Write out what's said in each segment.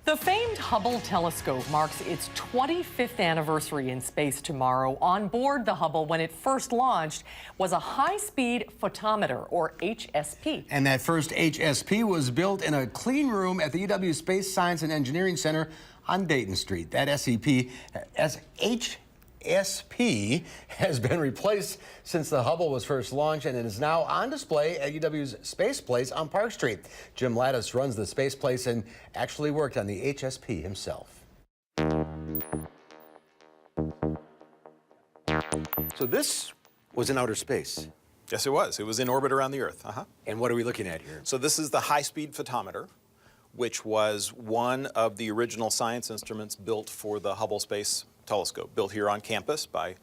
The famed Hubble Telescope marks its 25th anniversary in space tomorrow. On board the Hubble, when it first launched, was a high-speed photometer, or HSP. And that first HSP was built in a clean room at the UW Space Science and Engineering Center on Dayton Street. That HSP has been replaced since the Hubble was first launched, and it is now on display at UW's Space Place on Park Street. Jim Lattis runs the Space Place and actually worked on the HSP himself. So this was in outer space. Yes, it was. It was in orbit around the Earth. And what are we looking at here? So this is the high-speed photometer, which was one of the original science instruments built for the Hubble Space Telescope, built here on campus by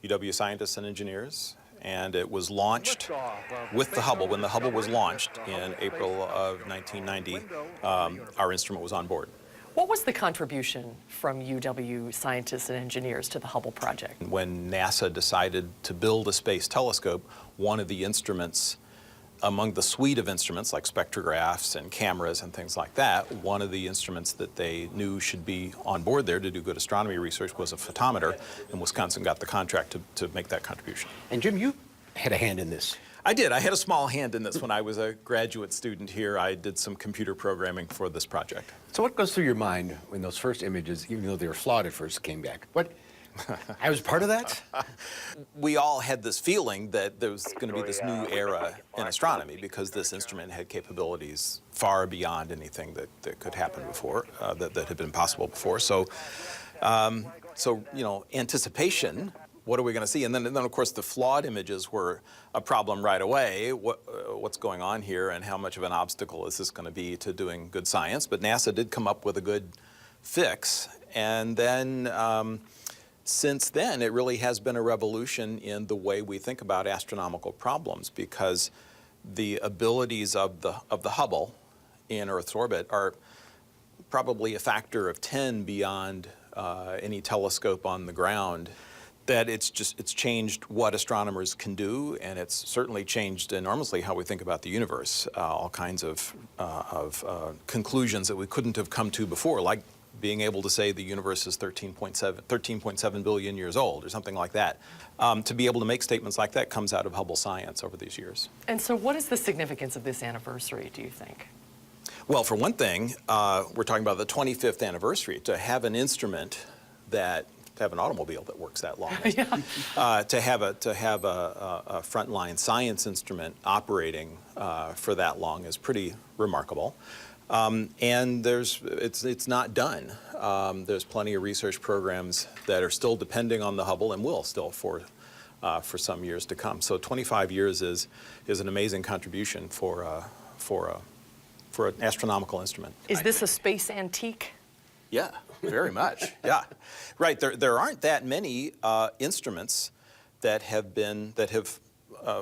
UW scientists and engineers. And it was launched with the Hubble. When the Hubble was launched in April of 1990, our instrument was on board. What was the contribution from UW scientists and engineers to the Hubble project? When NASA decided to build a space telescope, one of the instruments among the suite of instruments like spectrographs and cameras and things like that, one of the instruments that they knew should be on board there to do good astronomy research was a photometer, and Wisconsin got the contract to make that contribution. And Jim, you had a hand in this. I did. I had a small hand in this when I was a graduate student here. I did some computer programming for this project. So what goes through your mind when those first images, even though they were flawed at first, came back? What? I was part of that? We all had this feeling that there was going to be this new era in astronomy because this instrument had capabilities far beyond anything that could happen before, that had been possible before. So, you know, anticipation, what are we going to see? And then, of course, the flawed images were a problem right away. What's going on here and how much of an obstacle is this going to be to doing good science? But NASA did come up with a good fix. And then since then, it really has been a revolution in the way we think about astronomical problems, because the abilities of the Hubble in Earth's orbit are probably a factor of 10 beyond any telescope on the ground. That it's changed what astronomers can do, and it's certainly changed enormously how we think about the universe. All kinds of conclusions that we couldn't have come to before, like being able to say the universe is 13.7 billion years old, or something like that. To be able to make statements like that comes out of Hubble science over these years. And so what is the significance of this anniversary, do you think? Well, for one thing, we're talking about the 25th anniversary. To have an instrument to have an automobile that works that long, yeah. to have a frontline science instrument operating for that long is pretty remarkable. And it's not done. There's plenty of research programs that are still depending on the Hubble and will still for some years to come. So 25 years is an amazing contribution for an astronomical instrument. Is this a space antique? Yeah, very much. Yeah, right. There aren't that many instruments that have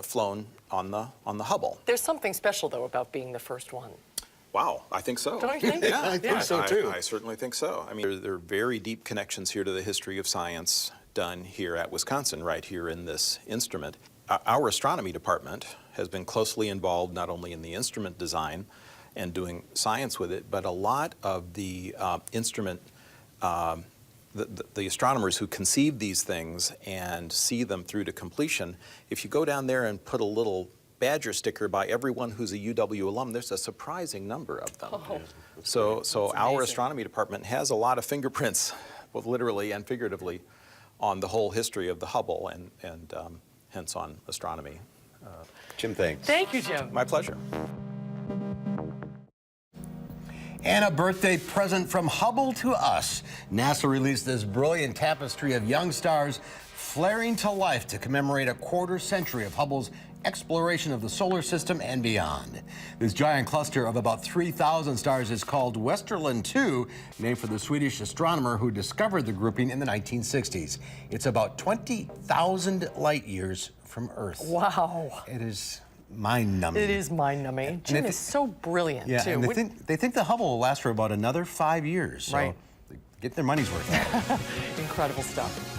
flown on the Hubble. There's something special though about being the first one. Wow, I think so. Don't you think? Yeah, I think so too. I certainly think so. I mean, there are very deep connections here to the history of science done here at Wisconsin, right here in this instrument. Our astronomy department has been closely involved not only in the instrument design and doing science with it, but a lot of the the astronomers who conceive these things and see them through to completion, if you go down there and put a little badger sticker by everyone who's a UW alum, there's a surprising number of them. Oh, so our astronomy department has a lot of fingerprints, both literally and figuratively, on the whole history of the Hubble and hence on astronomy. Jim, thanks. Thank you, Jim. My pleasure. And a birthday present from Hubble to us. NASA released this brilliant tapestry of young stars flaring to life to commemorate a quarter century of Hubble's exploration of the solar system and beyond. This giant cluster of about 3,000 stars is called Westerlund 2, named for the Swedish astronomer who discovered the grouping in the 1960s. It's about 20,000 light years from Earth. Wow. It is mind-numbing. It is mind-numbing. Jim is so brilliant, yeah, too. And they think the Hubble will last for about another 5 years. So right. get their money's worth out. Incredible stuff.